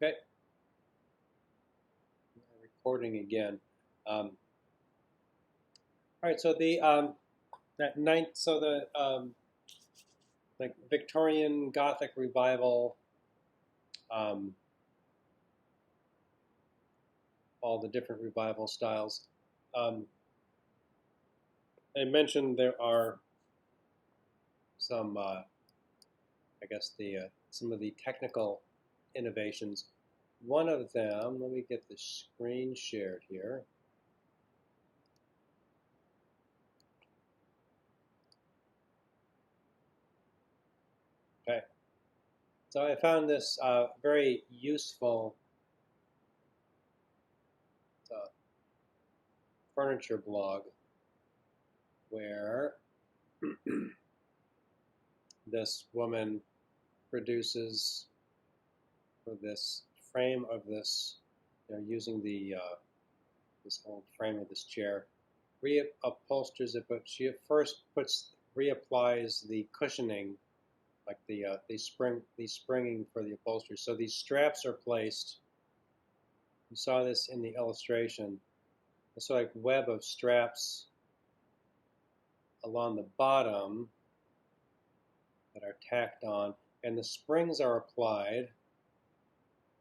Okay, recording again. All right, so the that ninth, so the like Victorian Gothic revival, um, all the different revival styles. Um, I mentioned there are some, I guess some of the technical innovations. One of them, let me get the screen shared here. Okay, so I found this very useful uh, furniture blog where this woman produces for this frame of this, using the this whole frame of this chair, reupholsters it, but she at first reapplies the cushioning, like the springing for the upholstery. So these straps are placed. You saw this in the illustration. It's like web of straps along the bottom that are tacked on, and the springs are applied.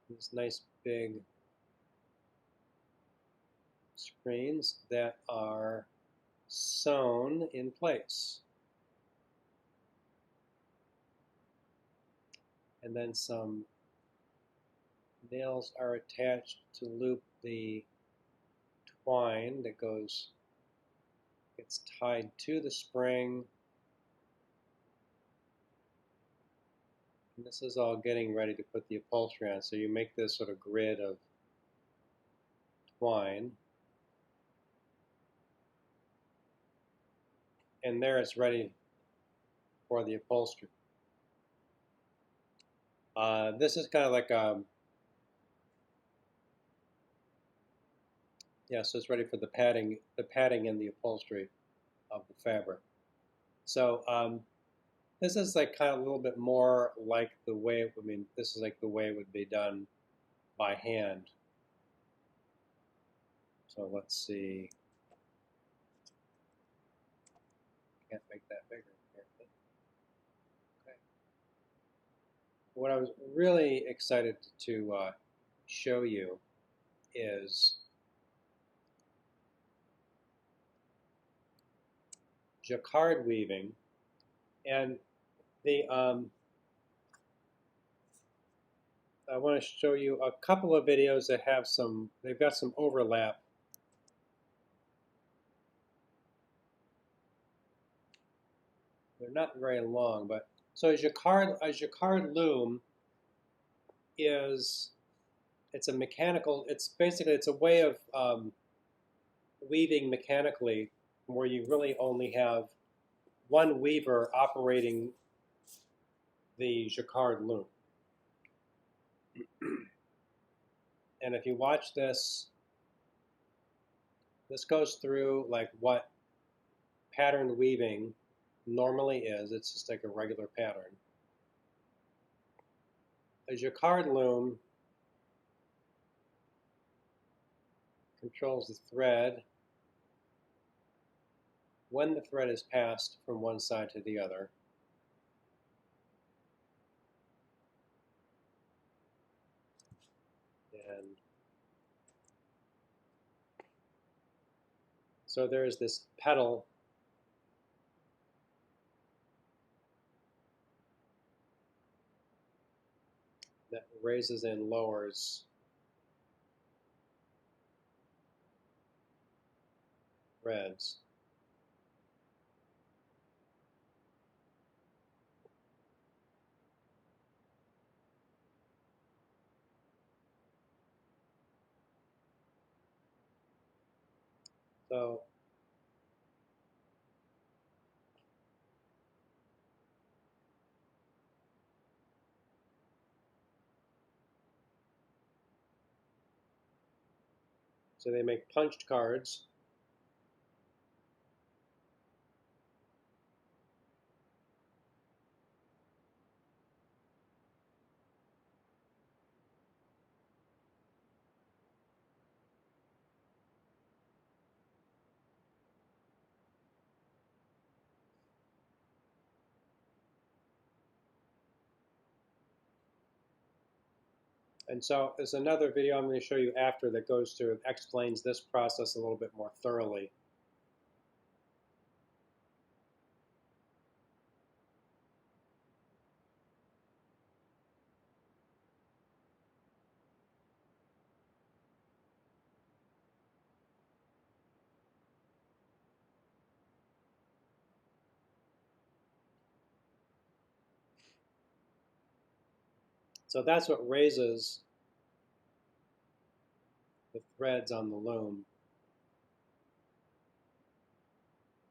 These nice big screens that are sewn in place. And then some nails are attached to loop the twine that gets tied to the spring. And this is all getting ready to put the upholstery on. So you make this sort of grid of twine. And there it's ready for the upholstery. This is kind of like yeah, so it's ready for the padding and the upholstery of the fabric. So this is like kind of a little bit more like the way, I mean, this is like the way it would be done by hand. So let's see. Can't make that bigger, apparently. Okay. What I was really excited to show you is jacquard weaving, and the I want to show you a couple of videos that have they've got some overlap. They're not very long, but so a jacquard loom is it's a mechanical. It's a way of weaving mechanically, where you really only have one weaver operating the jacquard loom. And if you watch this, this goes through like what patterned weaving normally is. It's just like a regular pattern. A jacquard loom controls the thread when the thread is passed from one side to the other. And so there's this pedal that raises and lowers threads. So they make punched cards. And so there's another video I'm going to show you after that goes through, explains this process a little bit more thoroughly. So that's what raises the threads on the loom.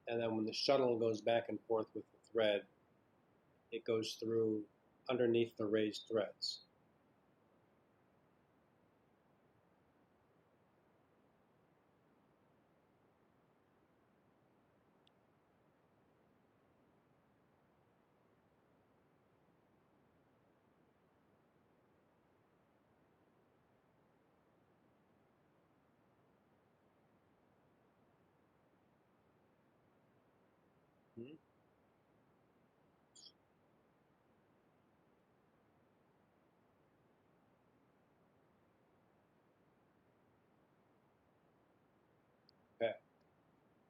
And then when the shuttle goes back and forth with the thread, it goes through underneath the raised threads. Hmm? Okay,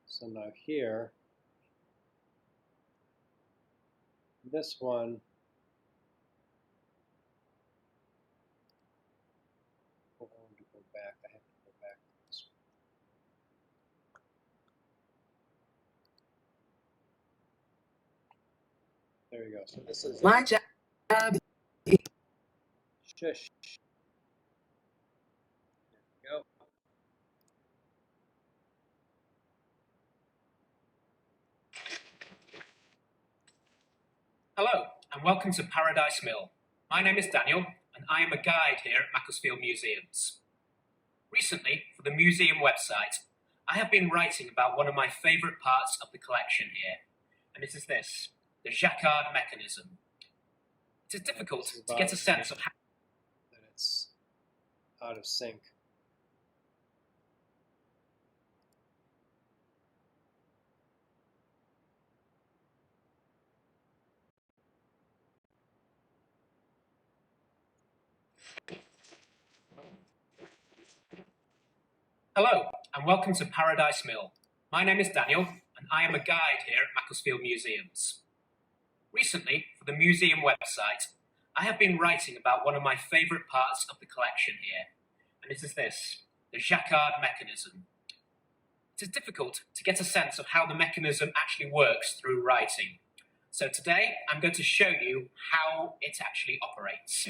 so now here, this one, oh, I want to go back. I have to go back to this one. There you go. So this is my job. Shush. There we go. Hello, and welcome to Paradise Mill. My name is Daniel, and I am a guide here at Macclesfield Museums. Recently, for the museum website, I have been writing about one of my favourite parts of the collection here, and it is this, the Jacquard mechanism. It is difficult to get a sense of how that it's out of sync. Hello, and welcome to Paradise Mill. My name is Daniel, and I am a guide here at Macclesfield Museums. Recently, for the museum website, I have been writing about one of my favourite parts of the collection here, and it is this, the Jacquard mechanism. It is difficult to get a sense of how the mechanism actually works through writing. So today, I'm going to show you how it actually operates.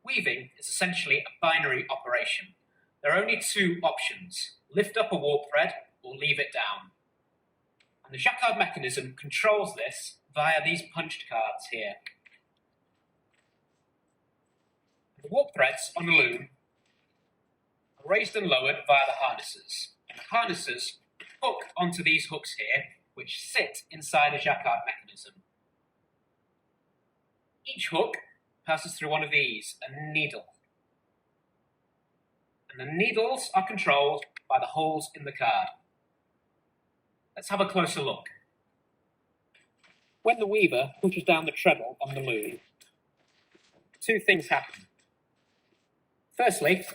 Weaving is essentially a binary operation. There are only two options, lift up a warp thread or leave it down. And the Jacquard mechanism controls this via these punched cards here. The warp threads on the loom are raised and lowered via the harnesses. And the harnesses hook onto these hooks here, which sit inside the Jacquard mechanism. Each hook passes through one of these, a needle. And the needles are controlled by the holes in the card. Let's have a closer look. When the weaver pushes down the treble on the loom, two things happen. Firstly,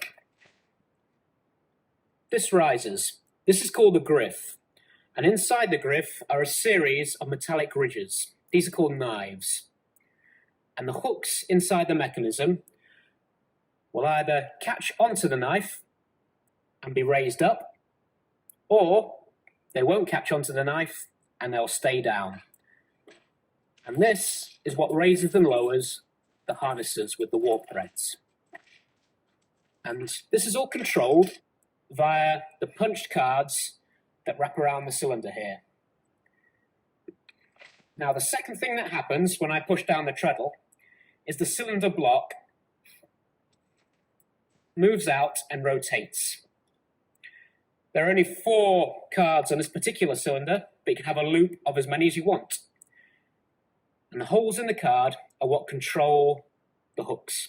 this rises. This is called the griff. And inside the griff are a series of metallic ridges. These are called knives. And the hooks inside the mechanism will either catch onto the knife and be raised up, or they won't catch onto the knife and they'll stay down. And this is what raises and lowers the harnesses with the warp threads. And this is all controlled via the punched cards that wrap around the cylinder here. Now, the second thing that happens when I push down the treadle is the cylinder block moves out and rotates. There are only 4 cards on this particular cylinder, but you can have a loop of as many as you want. And the holes in the card are what control the hooks.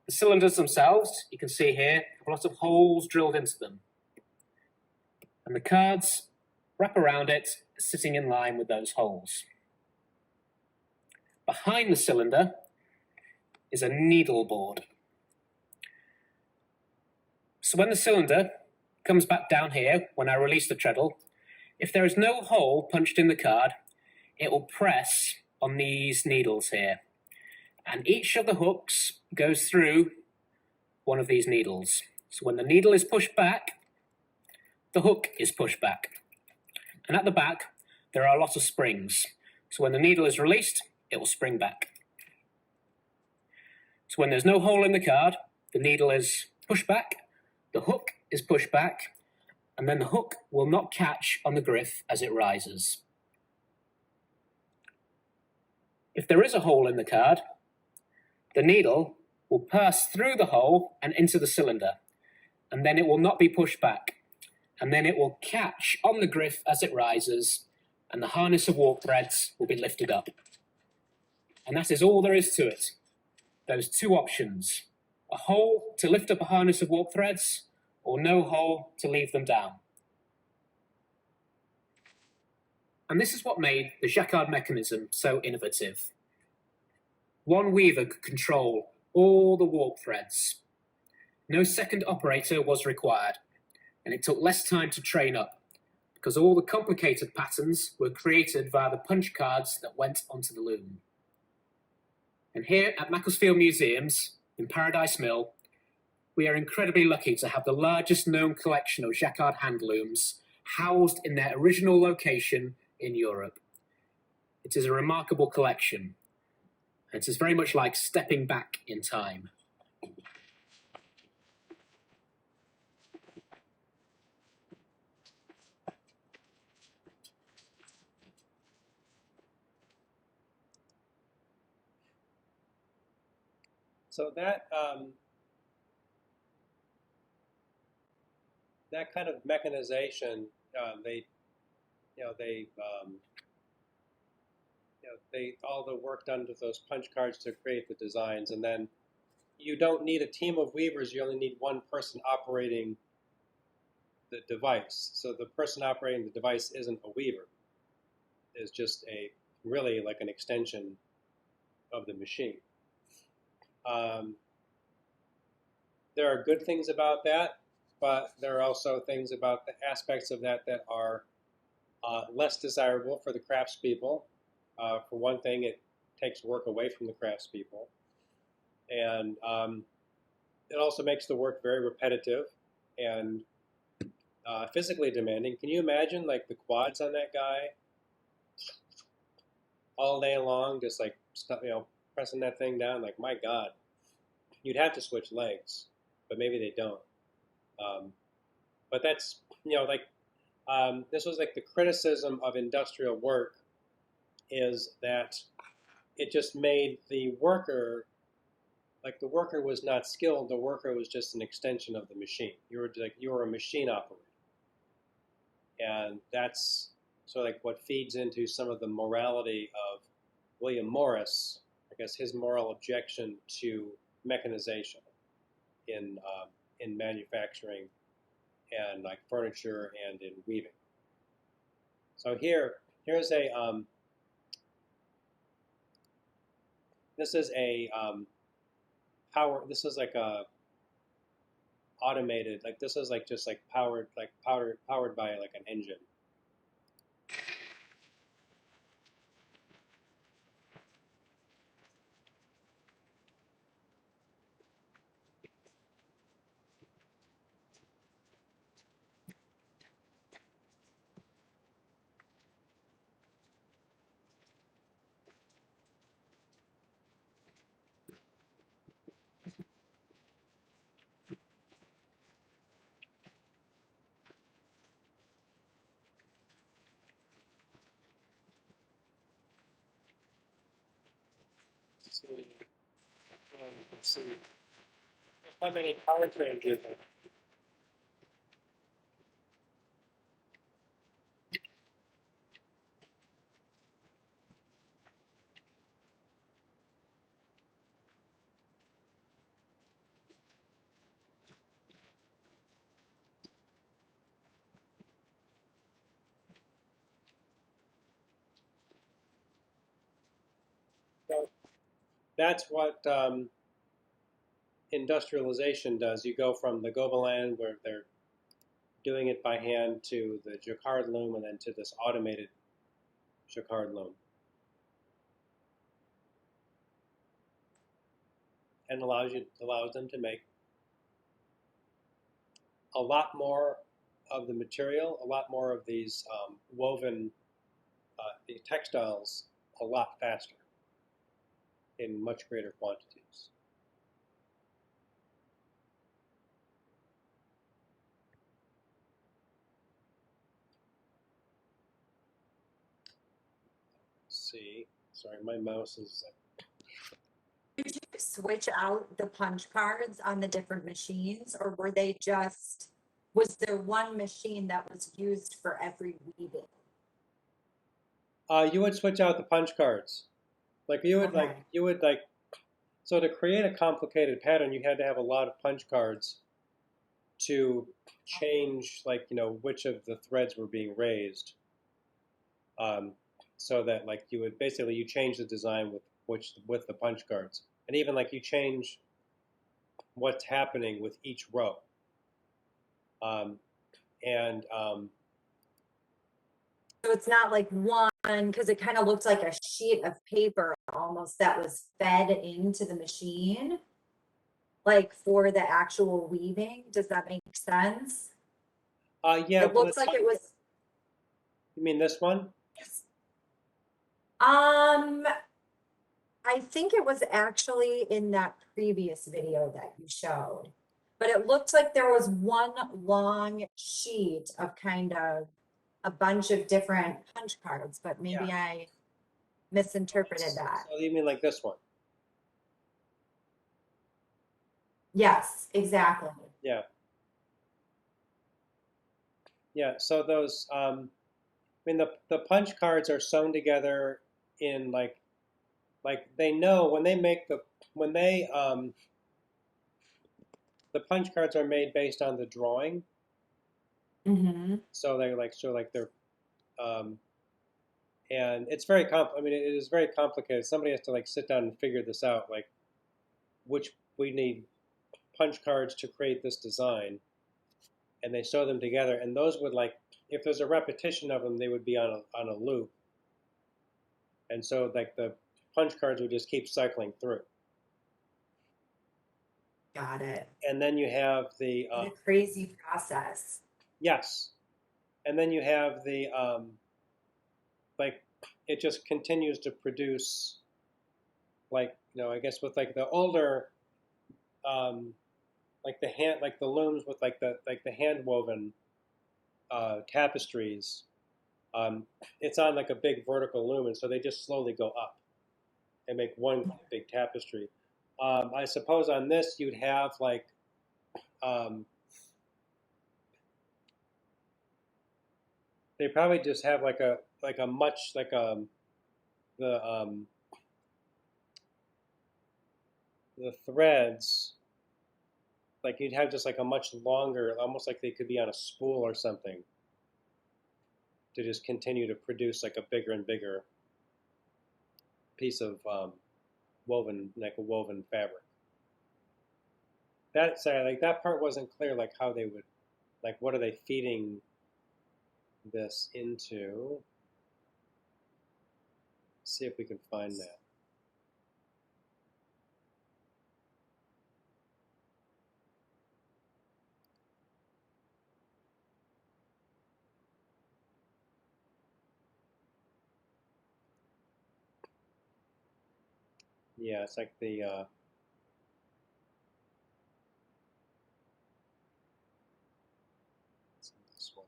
The cylinders themselves, you can see here, have a lot of holes drilled into them. And the cards wrap around it, sitting in line with those holes. Behind the cylinder is a needle board. So when the cylinder comes back down here, when I release the treadle, if there is no hole punched in the card, it will press on these needles here. And each of the hooks goes through one of these needles. So when the needle is pushed back, the hook is pushed back. And at the back, there are a lot of springs. So when the needle is released, it will spring back. So when there's no hole in the card, the needle is pushed back, the hook is pushed back, and then the hook will not catch on the griff as it rises. If there is a hole in the card, the needle will pass through the hole and into the cylinder, and then it will not be pushed back, and then it will catch on the griff as it rises, and the harness of warp threads will be lifted up. And that is all there is to it. Those two options: a hole to lift up a harness of warp threads, or no hole to leave them down. And this is what made the Jacquard mechanism so innovative. One weaver could control all the warp threads. No second operator was required, and it took less time to train up, because all the complicated patterns were created via the punch cards that went onto the loom. And here at Macclesfield Museums, in Paradise Mill, we are incredibly lucky to have the largest known collection of Jacquard hand looms housed in their original location in Europe. It is a remarkable collection. It is very much like stepping back in time. So that that kind of mechanization, they all the work done with those punch cards to create the designs, and then you don't need a team of weavers. You only need one person operating the device. So the person operating the device isn't a weaver. It's just really like an extension of the machine. There are good things about that, but there are also things about the aspects of that that are less desirable for the craftspeople. For one thing, it takes work away from the craftspeople, and it also makes the work very repetitive and physically demanding. Can you imagine like the quads on that guy all day long, just like pressing that thing down? Like, my God, you'd have to switch legs, but maybe they don't. But that's this was like the criticism of industrial work, is that it just made the worker, like the worker was not skilled, the worker was just an extension of the machine. You were a machine operator. And that's sort of like what feeds into some of the morality of William Morris, I guess his moral objection to mechanization in manufacturing and like furniture and in weaving. So here's a this is a power. This is like a automated. Like this is like just like powered by like an engine. Let's see. How many powertrains is there? So that's what industrialization does. You go from the Gobeland, where they're doing it by hand, to the jacquard loom, and then to this automated jacquard loom, and allows them to make a lot more of the material, a lot more of these woven the textiles a lot faster in much greater quantities. Let's see, sorry, my mouse is. Did you switch out the punch cards on the different machines, or were they just, was there one machine that was used for every weaving? You would switch out the punch cards, like Okay. you would like. So to create a complicated pattern, you had to have a lot of punch cards to change, like, which of the threads were being raised, um, so that like you would basically you change the design with the punch cards, and even like you change what's happening with each row, um, and So it's not like one, because it kind of looked like a sheet of paper almost that was fed into the machine, like for the actual weaving. Does that make sense? yeah. It looks like it was, You mean this one? um, I think it was actually in that previous video that you showed, but it looked like there was one long sheet of kind of a bunch of different punch cards, but maybe Yeah. I misinterpreted that. So you mean like this one? Yes, exactly. Yeah. Yeah. So those, I mean, the punch cards are sewn together in like they know when they make when they the punch cards are made based on the drawing. Mm-hmm. So they're um, and it's very I mean, it is very complicated. Somebody has to like sit down and figure this out, like which we need punch cards to create this design, and they sew them together. And those would like if there's a repetition of them, they would be on a loop, and so like the punch cards would just keep cycling through. Got it. And then you have What a crazy process. yes, and then you have the like it just continues to produce, like, I guess with like the older um, like the looms with like the hand woven tapestries. Um, it's on like a big vertical loom, and so they just slowly go up and make one big tapestry. I suppose on this you'd have like um, they probably just have like a much like the the threads, like you'd have just like a much longer, almost like they could be on a spool or something, to just continue to produce like a bigger and bigger piece of like a woven fabric. That sorry, like that part wasn't clear, like how they would, like what are they feeding this into? See if we can find that. Yeah, it's like this one.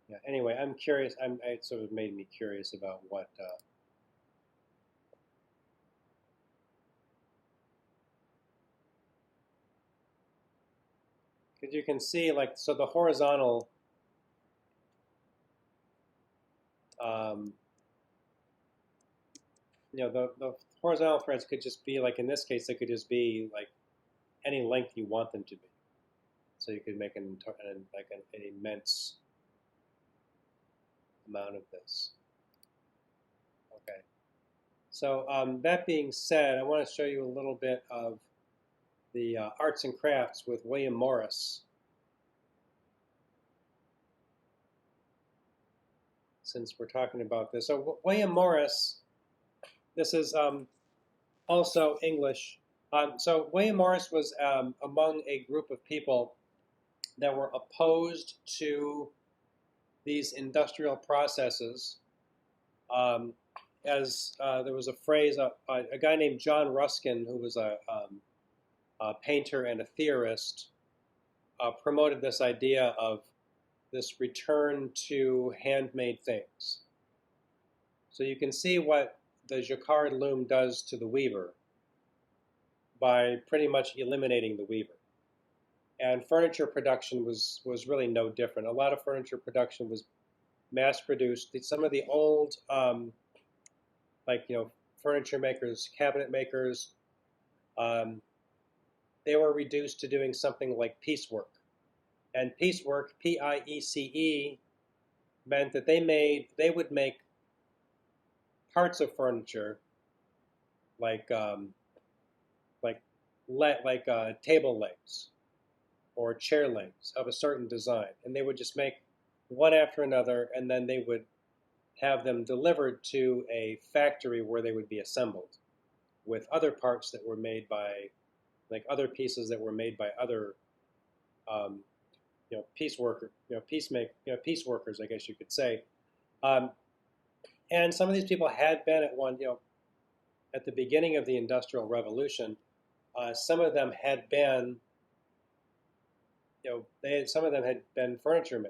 Yeah. Anyway, I'm curious. It sort of made me curious about what. Because you can see, like, so the horizontal um, the horizontal threads could just be like, in this case, they could just be like any length you want them to be. So you could make an immense amount of this. Okay. So that being said, I want to show you a little bit of the arts and crafts with William Morris. Since we're talking about this. So William Morris, this is also English. So William Morris was among a group of people that were opposed to these industrial processes. As there was a phrase, a guy named John Ruskin, who was a painter and a theorist, promoted this idea of this return to handmade things. So you can see what the jacquard loom does to the weaver by pretty much eliminating the weaver. And furniture production was really no different. A lot of furniture production was mass-produced. Some of the old, furniture makers, cabinet makers, they were reduced to doing something like piecework. And piecework, P-I-E-C-E, meant that they would make parts of furniture like table legs or chair legs of a certain design, and they would just make one after another, and then they would have them delivered to a factory where they would be assembled with other parts that were made by, like other pieces that were made by other, pieceworkers, I guess you could say. And some of these people had been at the beginning of the Industrial Revolution. Some of them had been, some of them had been furniture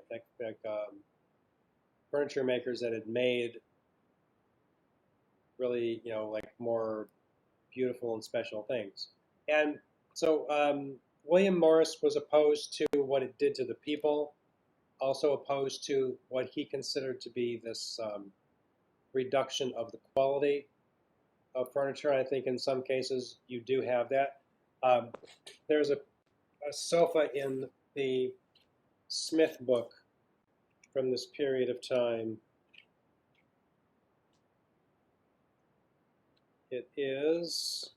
makers that had made really, more beautiful and special things. And so William Morris was opposed to what it did to the people, also opposed to what he considered to be this reduction of the quality of furniture. I think in some cases you do have that. There's a sofa in the Smith book from this period of time. It is,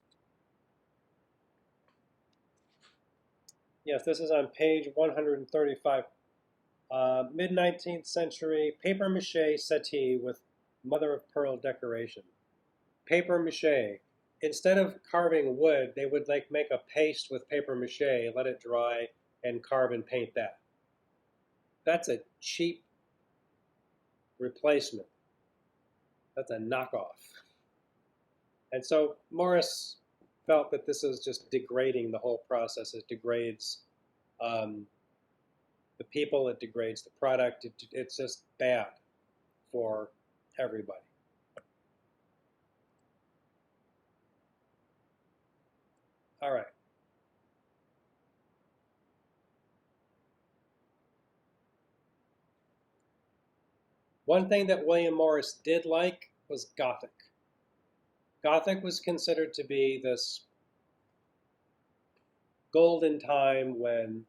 yes, this is on page 135. Mid-19th century paper mache settee with mother of pearl decoration. Paper mache. Instead of carving wood, they would make a paste with paper mache, let it dry, and carve and paint that. That's a cheap replacement. That's a knockoff. And so Morris felt that this is just degrading the whole process. It degrades the people, it degrades the product. It's just bad for everybody. All right. One thing that William Morris did like was Gothic. Gothic was considered to be this golden time when,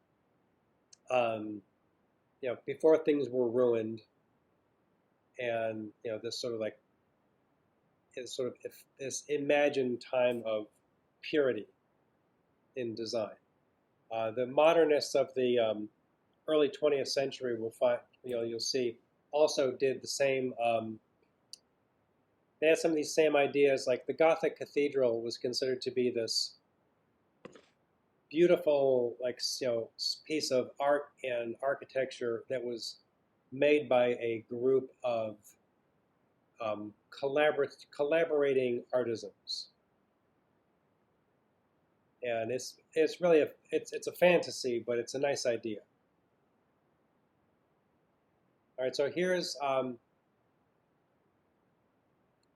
before things were ruined, and this sort of this imagined time of purity in design. The modernists of the early 20th century will find, you'll see, also did the same. They had some of these same ideas. Like the Gothic cathedral was considered to be this beautiful, piece of art and architecture that was made by a group of collaborating artisans. And it's really it's a fantasy, but it's a nice idea. All right, so here's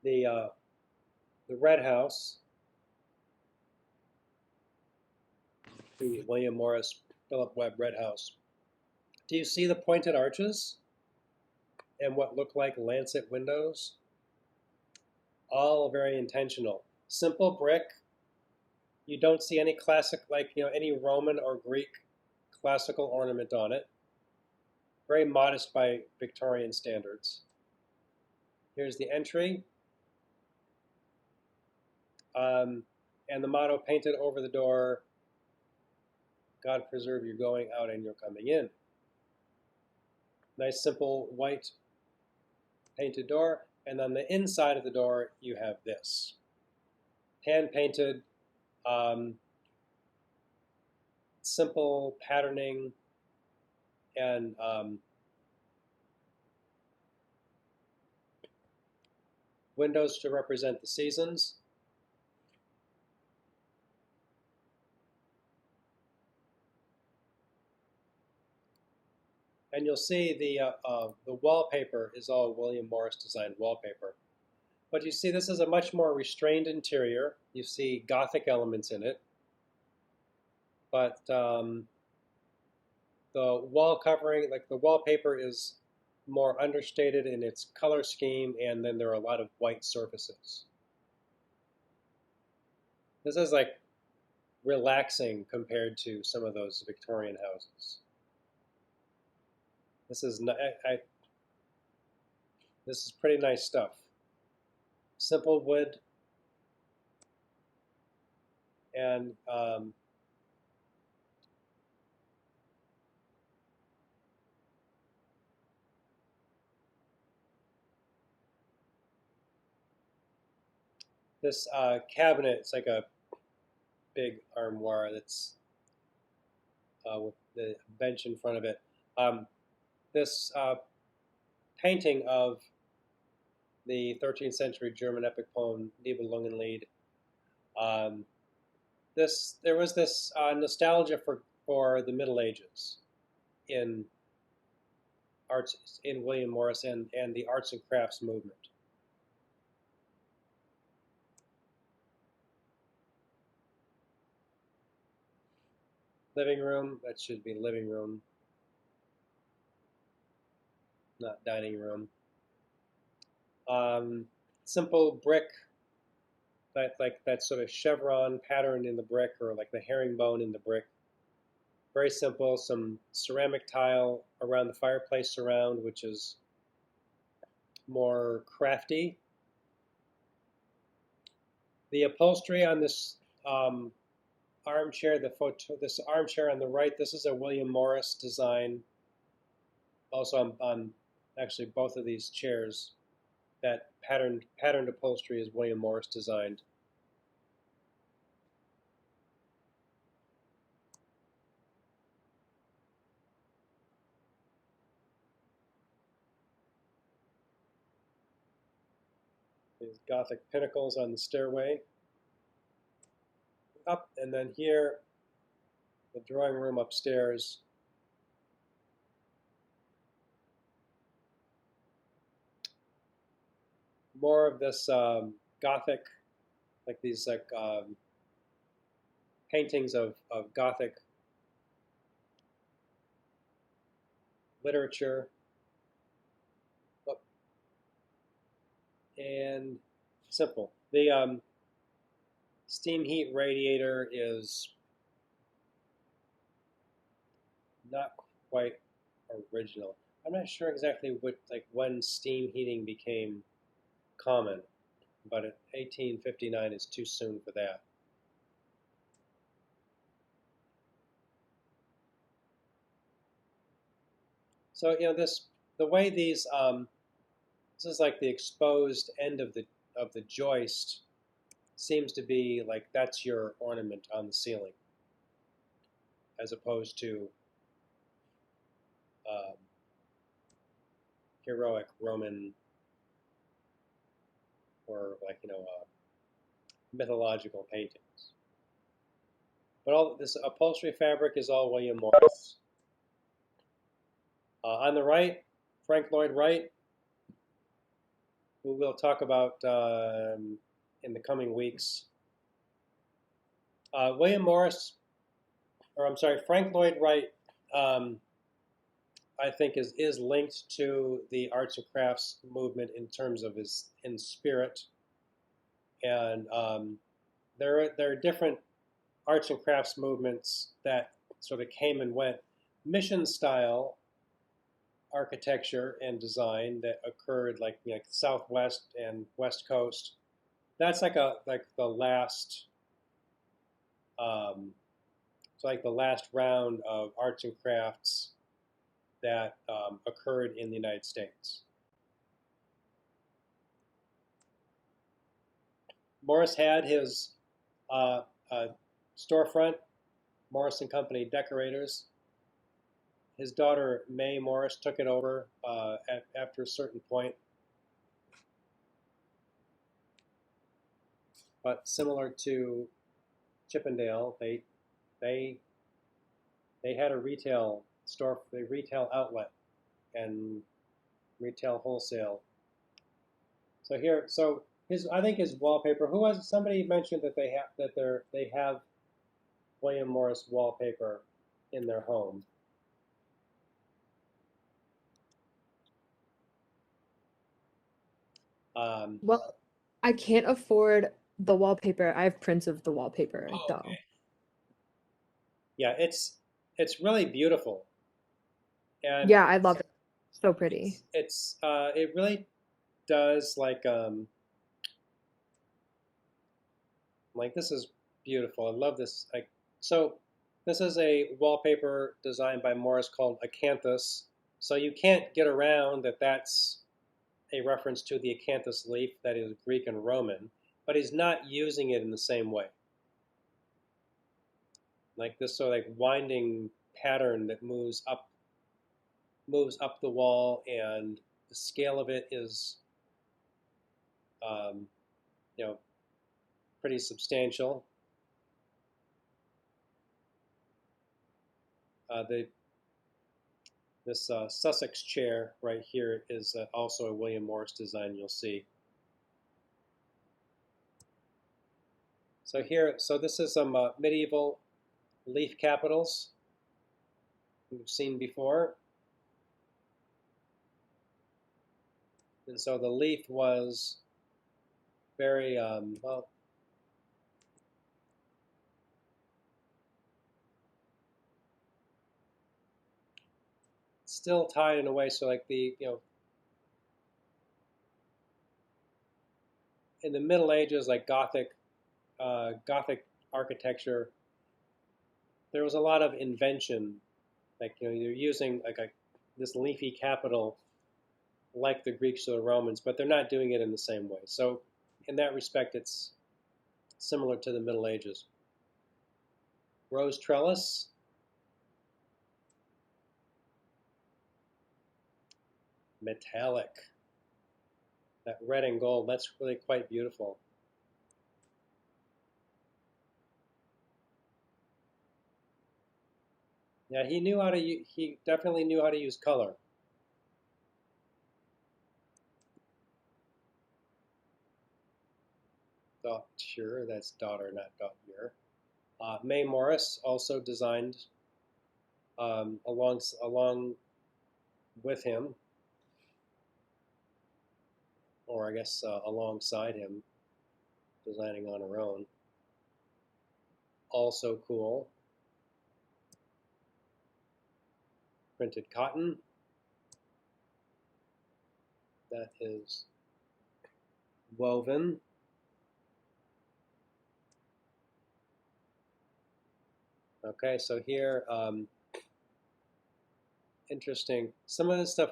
the Red House, the William Morris Philip Webb Red House. Do you see the pointed arches and what look like lancet windows? All very intentional. Simple brick. You don't see any classic, any Roman or Greek classical ornament on it. Very modest by Victorian standards. Here's the entry. And the motto painted over the door, God preserve you going out and you're coming in. Nice simple white painted door. And on the inside of the door, you have this. Hand-painted, simple patterning, and windows to represent the seasons. And you'll see the wallpaper is all William Morris designed wallpaper. But you see this is a much more restrained interior. You see Gothic elements in it. But the wall covering, like the wallpaper is more understated in its color scheme, and then there are a lot of white surfaces. This is like relaxing compared to some of those Victorian houses. This is this is pretty nice stuff. Simple wood, and this cabinet, it's like a big armoire that's with the bench in front of it. This painting of the 13th century German epic poem Nibelungenlied. There was this nostalgia for the Middle Ages in arts, in William Morris and the arts and crafts movement. Living room, that should be living room, not dining room. Simple brick, that sort of chevron pattern in the brick, or like the herringbone in the brick. Very simple. Some ceramic tile around the fireplace surround, which is more crafty. The upholstery on this armchair, this armchair on the right, this is a William Morris design. Also on actually both of these chairs, that patterned upholstery is William Morris designed. These Gothic pinnacles on the stairway. Up, and then here, the drawing room upstairs. More of this Gothic, like these paintings of Gothic literature. And simple. The steam heat radiator is not quite original. I'm not sure exactly when steam heating became common, but 1859 is too soon for that. So the way these this is like the exposed end of the joist seems to be like that's your ornament on the ceiling, as opposed to heroic Roman or mythological paintings. But all this upholstery fabric is all William Morris. On the right, Frank Lloyd Wright, who we'll talk about in the coming weeks. Frank Lloyd Wright, I think is linked to the arts and crafts movement in terms of in spirit. And there are different arts and crafts movements that sort of came and went. Mission style architecture and design that occurred like Southwest and West Coast. that's like the last it's like the last round of arts and crafts that occurred in the United States. Morris had his storefront, Morris and Company Decorators. His daughter May Morris took it over after a certain point. But similar to Chippendale, they had a retail store, a retail outlet, and retail wholesale. So here, so I think his wallpaper. Somebody mentioned that they have William Morris wallpaper in their home. Well, I can't afford the wallpaper. I have prints of the wallpaper though. Okay. Yeah, it's really beautiful. And Yeah, I love it. So pretty. It really does like this is beautiful. I love this. So this is a wallpaper designed by Morris called Acanthus. So you can't get around that that's a reference to the acanthus leaf that is Greek and Roman, but he's not using it in the same way. Like this sort of like winding pattern that moves up the wall, and the scale of it is you know, pretty substantial. This Sussex chair right here is also a William Morris design, you'll see. So this is some medieval leaf capitals we've seen before. And so the leaf was very, well, still tied in a way, so like in the Middle Ages, like Gothic architecture, there was a lot of invention. Like, you're using like this leafy capital like the Greeks or the Romans, but they're not doing it in the same way. So in that respect, it's similar to the Middle Ages. Rose trellis. Metallic. That red and gold, that's really quite beautiful. Yeah, he definitely knew how to use color. Sure, that's daughter, not daughter. May Morris also designed along with him, or I guess alongside him, designing on her own. Also cool. Printed cotton. That is woven. Okay, so here, interesting. Some of this stuff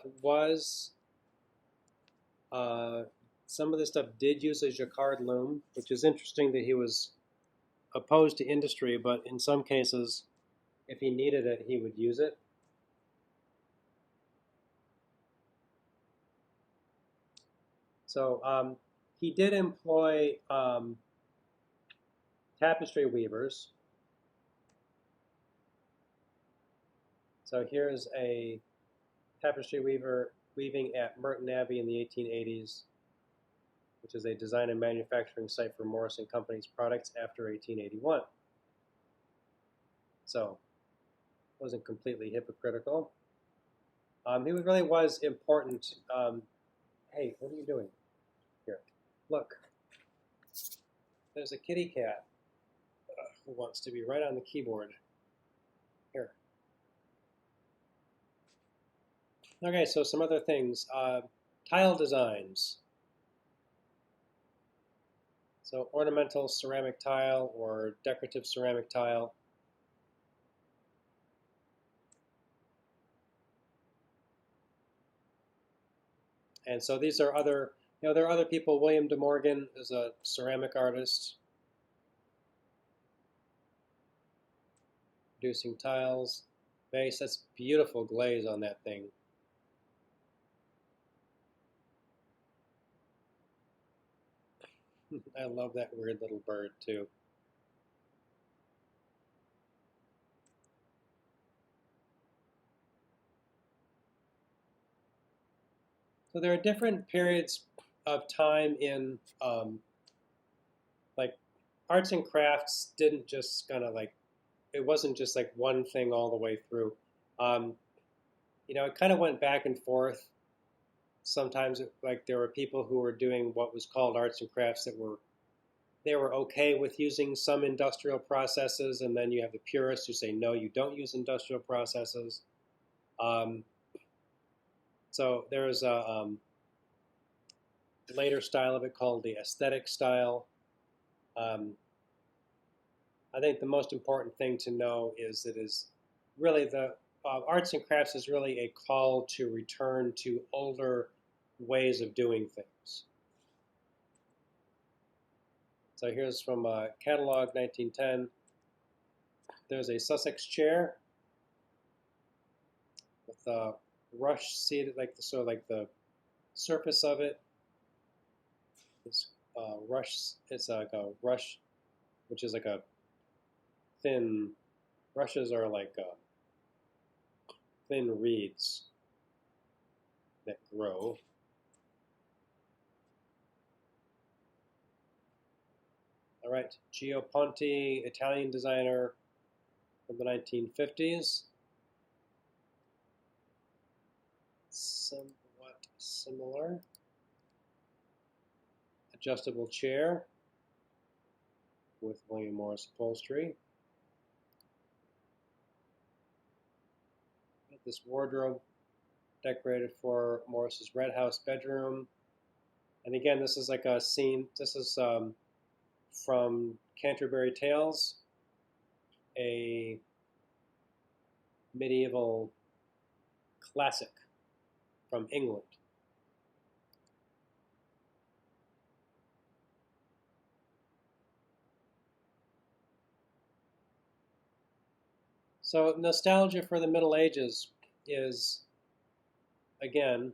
did use a jacquard loom, which is interesting that he was opposed to industry, but in some cases, if he needed it, he would use it. So he did employ tapestry weavers. So here's a tapestry weaver weaving at Merton Abbey in the 1880s, which is a design and manufacturing site for Morris and Company's products after 1881. So wasn't completely hypocritical. He really was important. Hey, what are you doing? Here, look. There's a kitty cat who wants to be right on the keyboard. Here. Okay, so some other things. Tile designs. So ornamental ceramic tile or decorative ceramic tile. And so these are other, there are other people. William De Morgan is a ceramic artist producing tiles. Base, that's beautiful glaze on that thing. I love that weird little bird too. So there are different periods of time in like arts and crafts didn't just kind of like, it wasn't just like one thing all the way through. Um, it kind of went back and forth. Sometimes like there were people who were doing what was called arts and crafts that they were okay with using some industrial processes, and then you have the purists who say no, you don't use industrial processes. Um, so there's a later style of it called the aesthetic style. Um, I think the most important thing to know is that is really the arts and crafts is really a call to return to older ways of doing things. So here's from Catalog 1910. There's a Sussex chair with a rush seated, like the surface of it is rush. It's like a rush, which is like a thin. Rushes are like thin reeds that grow. All right, Gio Ponti, Italian designer from the 1950s. Somewhat similar. Adjustable chair with William Morris upholstery. This wardrobe decorated for Morris's Red House bedroom. And again, this is like a scene. This is from Canterbury Tales, a medieval classic from England. So nostalgia for the Middle Ages is, again,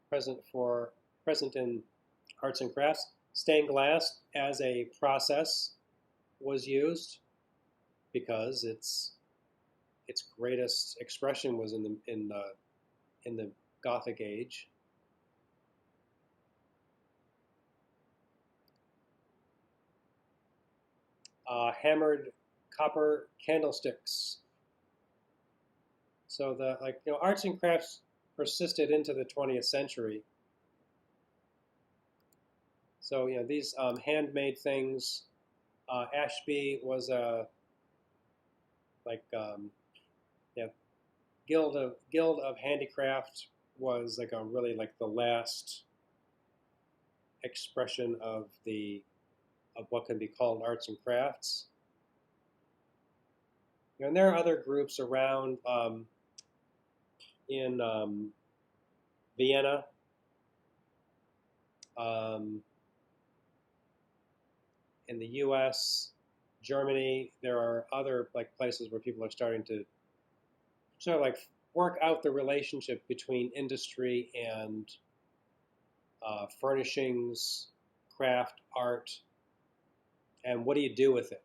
present in arts and crafts. Stained glass as a process was used because its greatest expression was in the Gothic age. Hammered copper candlesticks. So arts and crafts persisted into the 20th century. So these handmade things. Ashby was a Guild of Handicraft was like a really like the last expression of what can be called arts and crafts. And there are other groups around in Vienna. In the U.S., Germany, there are other places where people are starting to sort of work out the relationship between industry and furnishings, craft, art, and what do you do with it?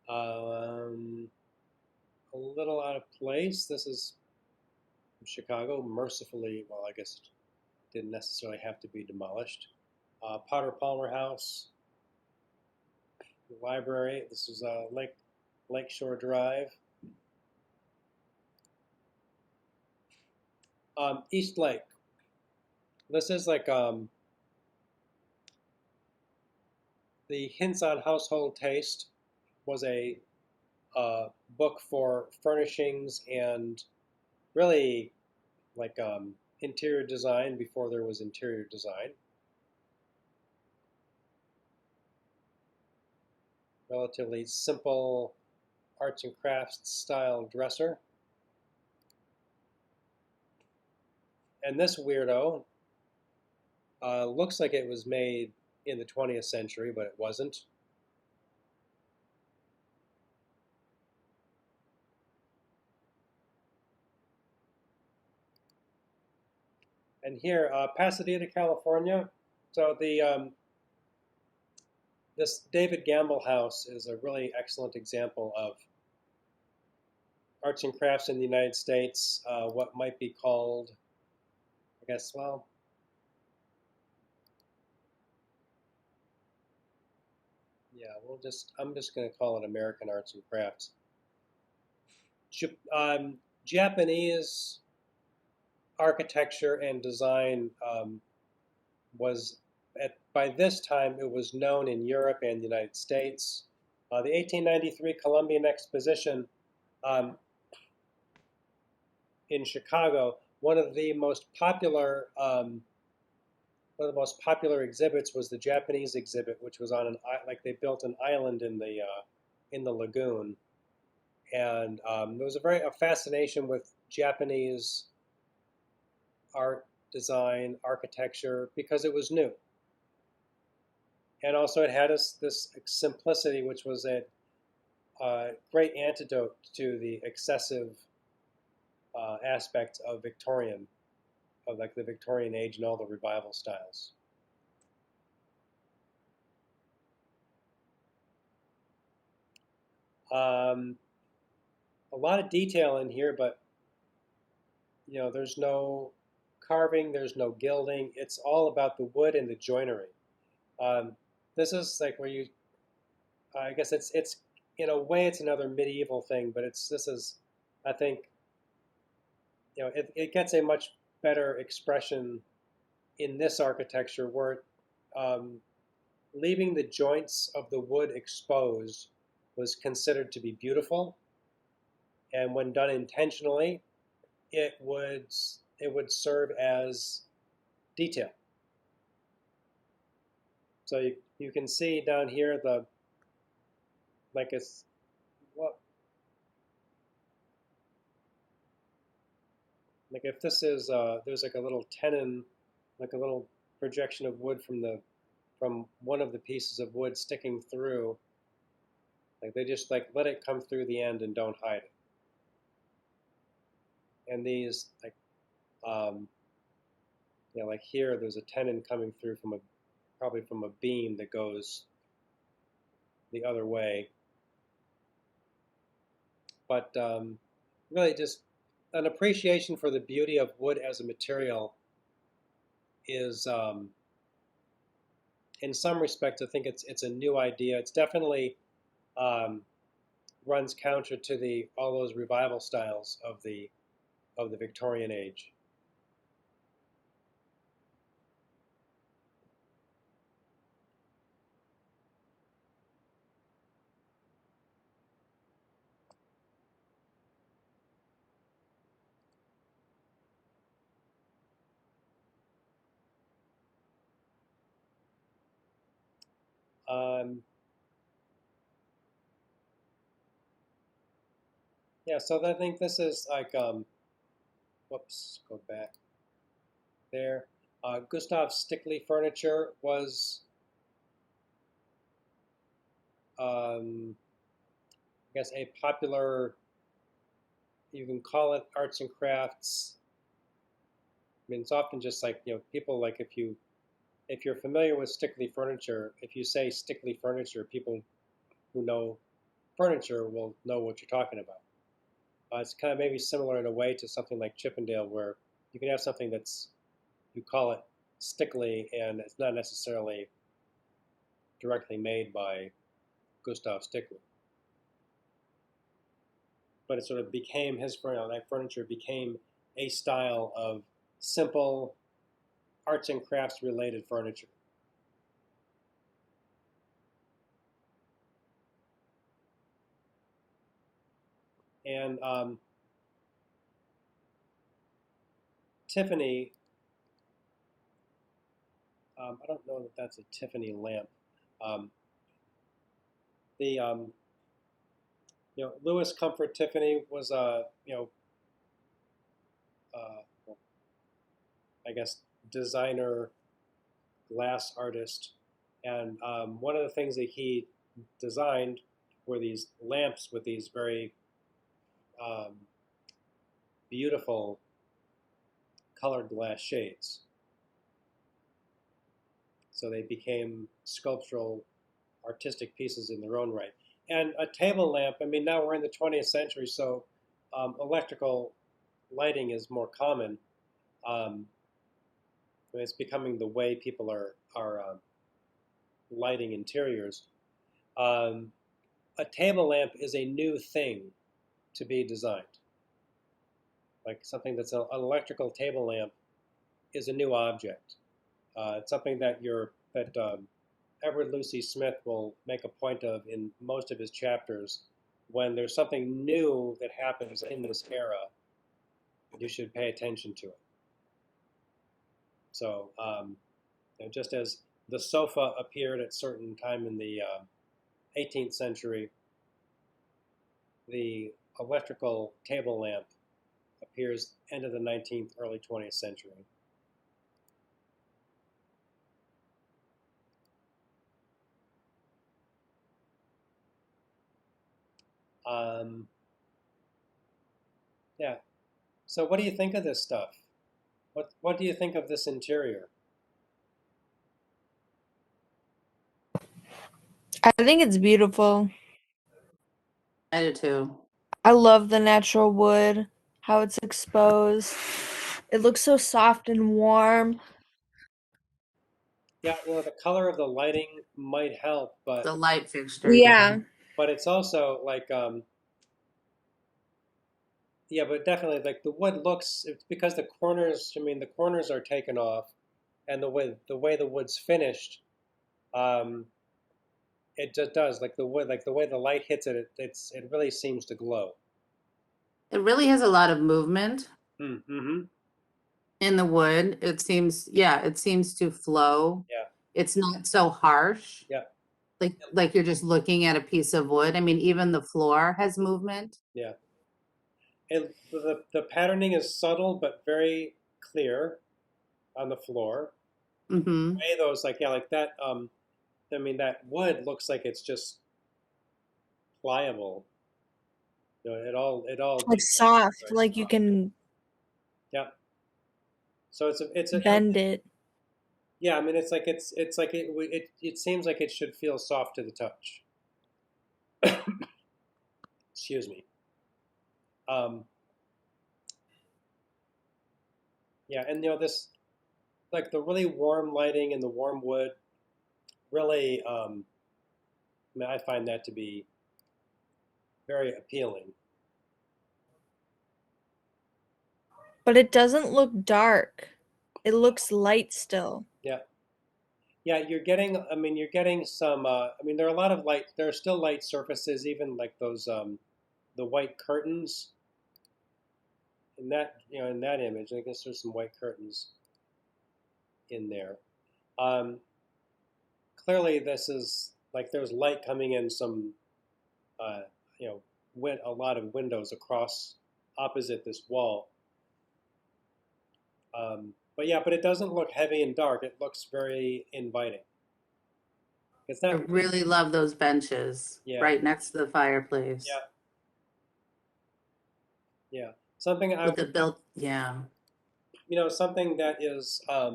A little out of place. This is from Chicago. Mercifully, well, I guess it didn't necessarily have to be demolished. Potter Palmer House, the library. This is Lakeshore Drive. East Lake. This is the Hints on Household Taste was a book for furnishings and really like interior design before there was interior design. Relatively simple arts and crafts style dresser. And this weirdo looks like it was made in the 20th century, but it wasn't. And here, Pasadena, California. So this David Gamble house is a really excellent example of arts and crafts in the United States. What might be called, I guess, well, yeah, I'm just going to call it American arts and crafts. Japanese architecture and design was by this time it was known in Europe and the United States. The 1893 Columbian Exposition in Chicago, one of the most popular exhibits was the Japanese exhibit, which was on like they built an island in the lagoon, and there was a fascination with Japanese art, design, architecture because it was new. And also it had this simplicity, which was a great antidote to the excessive aspects of like the Victorian age and all the revival styles. A lot of detail in here, but there's no carving, there's no gilding. It's all about the wood and the joinery. This is like where I guess it's in a way it's another medieval thing, but this is, I think, it gets a much better expression in this architecture where leaving the joints of the wood exposed was considered to be beautiful, and when done intentionally, it would serve as detail. So you can see down here like it's what like if this is there's like a little tenon, like a little projection of wood from one of the pieces of wood sticking through. Like they just like let it come through the end and don't hide it. And these like like here there's a tenon coming through probably from a beam that goes the other way. But really just an appreciation for the beauty of wood as a material is in some respects I think it's a new idea. It's definitely runs counter to all those revival styles of the Victorian age. Yeah, so I think this is like, whoops, go back there. Gustav Stickley furniture was, I guess, a popular, you can call it arts and crafts. I mean, it's often just like, people like if you're familiar with Stickley furniture, if you say Stickley furniture, people who know furniture will know what you're talking about. It's kind of maybe similar in a way to something like Chippendale, where you can have something you call it Stickley, and it's not necessarily directly made by Gustav Stickley. But it sort of became that furniture became a style of simple arts and crafts related furniture. And Tiffany. I don't know that that's a Tiffany lamp. Um, the Louis Comfort Tiffany was a well, I guess designer glass artist, and one of the things that he designed were these lamps with these very um, beautiful colored glass shades. So they became sculptural, artistic pieces in their own right. And a table lamp, I mean, now we're in the 20th century, so electrical lighting is more common. It's becoming the way people are lighting interiors. Um, a table lamp is a new thing to be designed. Like something that's an electrical table lamp is a new object. It's something that Edward Lucy Smith will make a point of in most of his chapters. When there's something new that happens in this era, you should pay attention to it. So, just as the sofa appeared at certain time in the 18th century, the electrical table lamp appears end of the 19th, early 20th century. Yeah. So what do you think of this stuff? What do you think of this interior? I think it's beautiful. I do too. I love the natural wood, how it's exposed. It looks so soft and warm. Yeah, the color of the lighting might help, The but light fixture, yeah. Yeah. it's also like yeah, but definitely like the wood looks, it's because the corners. I mean, the corners are taken off, and the way the wood's finished, um, it just does like the wood, like the way the light hits it. It really seems to glow. It really has a lot of movement Mm-hmm. in the wood. It seems to flow. Yeah. It's not so harsh. Yeah. Like you're just looking at a piece of wood. I mean, even the floor has movement. Yeah. The patterning is subtle but very clear on the floor. Mm-hmm. The way those like that. I mean, that wood looks like it's just pliable. It all Like just looks soft, very like you soft. can Yeah. So bend it. yeah. I mean, it's like it seems like it should feel soft to the touch. Excuse me. Um, yeah, and this like the really warm lighting and the warm wood really. I mean, I find that to be very appealing. But it doesn't look dark. It looks light still. Yeah. Yeah, I mean, you're getting some, I mean, there are a lot of light, there are still light surfaces, even like those, the white curtains in that image. I guess there's some white curtains in there. Um, Clearly this is like there's light coming in some, uh, a lot of windows across opposite this wall. But it doesn't look heavy and dark. It looks very inviting. It's I not, really love those benches yeah, right next to the fireplace. yeah, yeah. Something With the built, yeah. something that is, I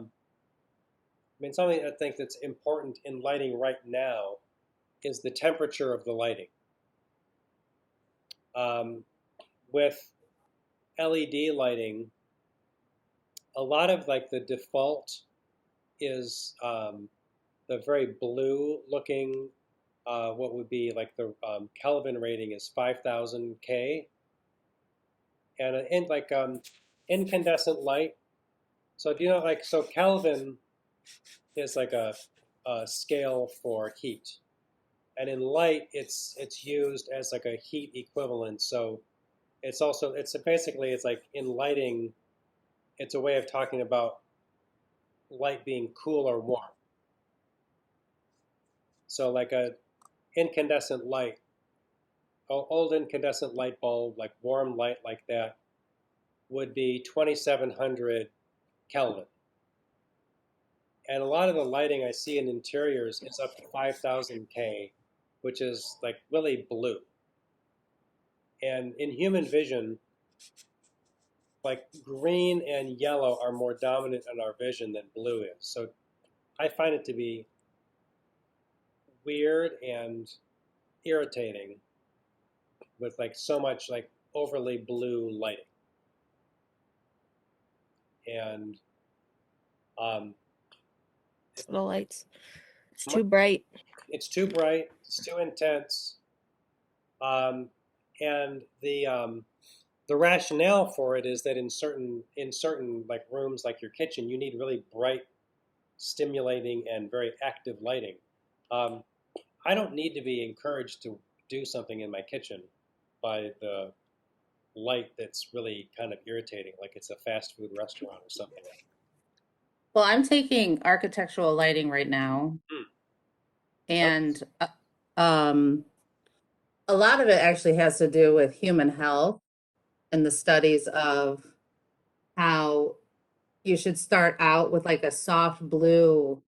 mean, something I think that's important in lighting right now is the temperature of the lighting. With LED lighting, a lot of like the default is the very blue looking, what would be like the Kelvin rating is 5000 K. And incandescent light. So do you know so Kelvin is like a scale for heat, and in light it's used as like a heat equivalent. So it's basically it's like in lighting, it's a way of talking about light being cool or warm. So like a incandescent light, old incandescent light bulb, like warm light like that, would be 2700 Kelvin. And a lot of the lighting I see in interiors is up to 5000 K, which is like really blue. And in human vision, like green and yellow are more dominant in our vision than blue is. So I find it to be weird and irritating with like so much like overly blue lighting. And The lights. It's too bright. it's too bright, it's too intense. And the rationale for it is that in certain like rooms like your kitchen, you need really bright, stimulating, and very active lighting. I don't need to be encouraged to do something in my kitchen by the light that's really kind of irritating, like it's a fast food restaurant or something. Well, I'm taking architectural lighting right now, and um, a lot of it actually has to do with human health and the studies of how you should start out with like a soft blue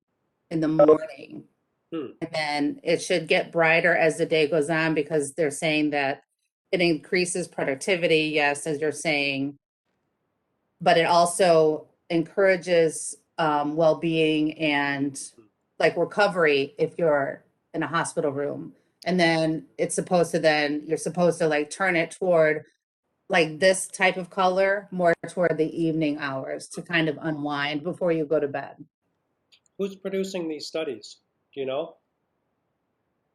in the morning. And then it should get brighter as the day goes on because they're saying that it increases productivity, yes, as you're saying, but it also encourages well-being and like recovery if you're in a hospital room. And then you're supposed to like turn it toward like this type of color more toward the evening hours to kind of unwind before you go to bed. Who's producing these studies? Do you know?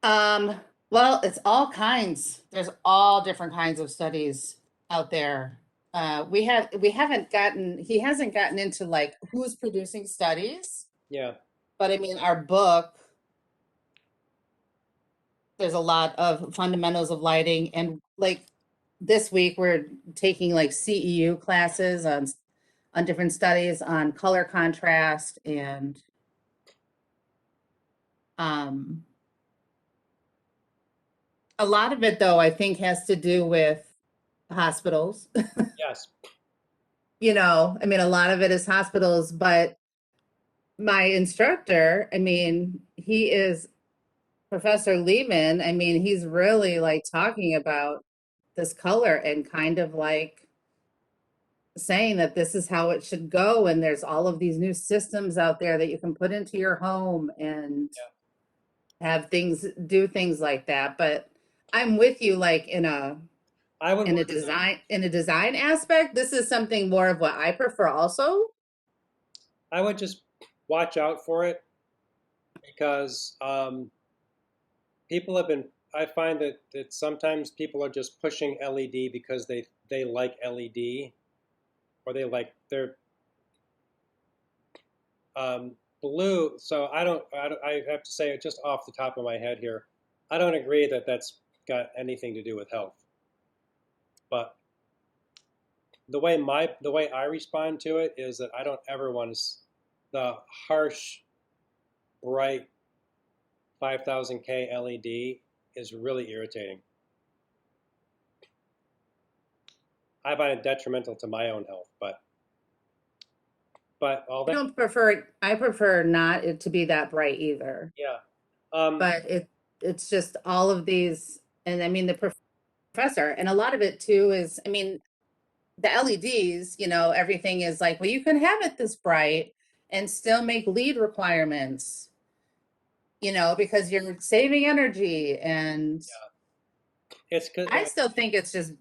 Well, it's all kinds. There's all different kinds of studies out there. He hasn't gotten into like who's producing studies, Yeah. but I mean, our book, there's a lot of fundamentals of lighting. And like this week, we're taking like CEU classes on different studies on color contrast and a lot of it, though, I think has to do with hospitals. Yes. You know, I mean, a lot of it is hospitals, but my instructor, I mean, he is Professor Lehman. I mean, he's really like talking about this color and kind of like saying that this is how it should go. And there's all of these new systems out there that you can put into your home and have do things like that. But I'm with you, like in a design aspect. This is something more of what I prefer also. I would just watch out for it because people have been. I find that sometimes people are just pushing LED because they like LED, or they're blue. So I have to say, just off the top of my head here, I don't agree that that's got anything to do with health. But the way I respond to it is that I don't ever want to. The harsh, bright 5000 K LED is really irritating. I find it detrimental to my own health, but all that. I prefer not it to be that bright either. Yeah. But it's just all of these, and I mean the professor, and a lot of it too is, I mean, the LEDs, you know, everything is like, well, you can have it this bright and still make LEED requirements, you know, because you're saving energy. And I still think it's just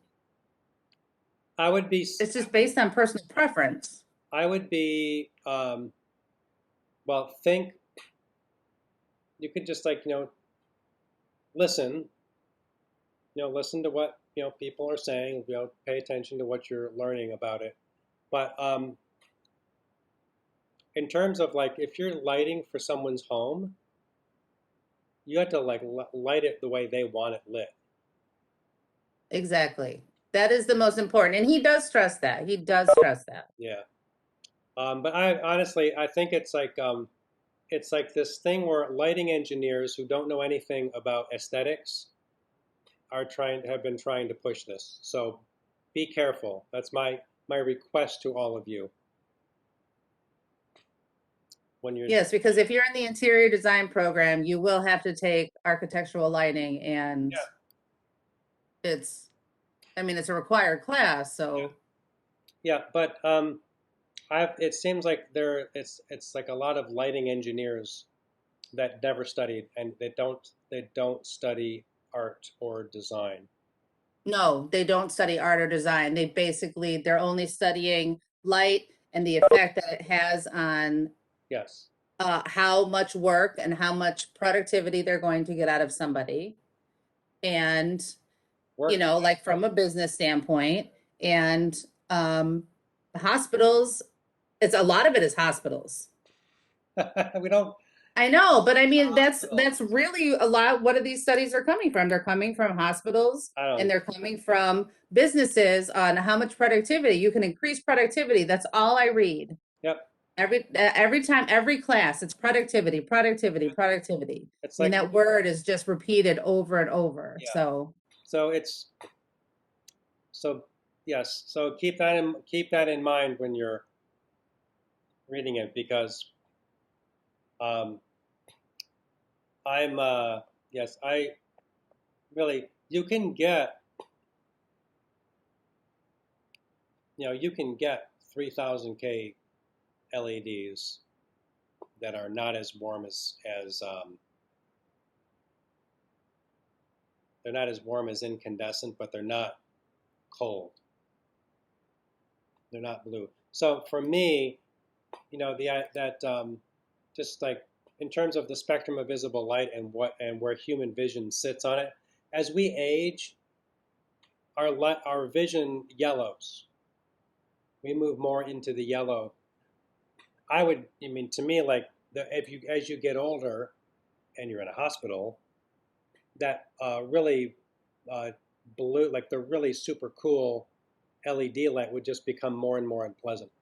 based on personal preference. I would be think you could just like, listen to what people are saying, pay attention to what you're learning about it. But in terms of like, if you're lighting for someone's home, you have to like light it the way they want it lit. Exactly. That is the most important. And he does stress that. Yeah. But I honestly, I think it's like this thing where lighting engineers who don't know anything about aesthetics have been trying to push this. So be careful. That's my request to all of you. When you're Yes, because if you're in the interior design program, you will have to take architectural lighting, and it's, I mean, it's a required class, so. yeah, but it seems like it's like a lot of lighting engineers that never studied, and they don't study art or design. No, they don't study art or design. They're only studying light and the effect that it has on Yes. how much work and how much productivity they're going to get out of somebody. And, Work. like from a business standpoint, and hospitals, a lot of it is hospitals. We don't. I know, but I mean, that's really a lot. What are these studies are coming from? They're coming from hospitals, and they're coming from businesses on how much productivity you can increase productivity. That's all I read. Yep. Every time, every class, it's productivity, productivity, productivity. It's I mean, like that word is just repeated over and over. Yeah. So yes. So keep that in mind when you're reading it, because I'm yes, I really, you can get 3000K LEDs that are not as warm as they're not as warm as incandescent, but they're not cold. They're not blue. So for me, just like in terms of the spectrum of visible light and where human vision sits on it, as we age, our vision yellows. We move more into the yellow. To me, like as you get older, and you're in a hospital, that really blue, like the really super cool LED light would just become more and more unpleasant.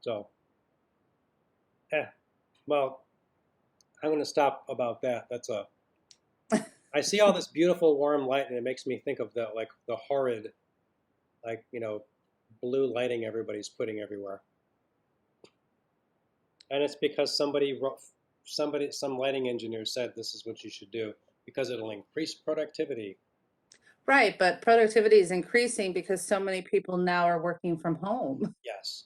So, well, I'm going to stop about that. I see all this beautiful warm light, and it makes me think of the horrid, blue lighting everybody's putting everywhere. And it's because some lighting engineer said this is what you should do because it'll increase productivity. right, but productivity is increasing because so many people now are working from home. Yes.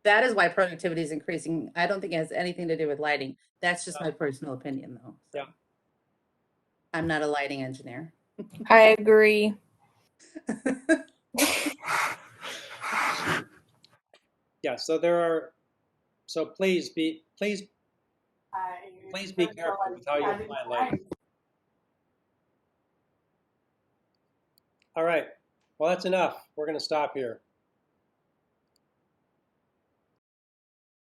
That is why productivity is increasing. I don't think it has anything to do with lighting. That's just my personal opinion, though. So. Yeah. I'm not a lighting engineer. I agree. Yeah. So please be careful with how you apply lighting. All right. Well, that's enough. We're going to stop here.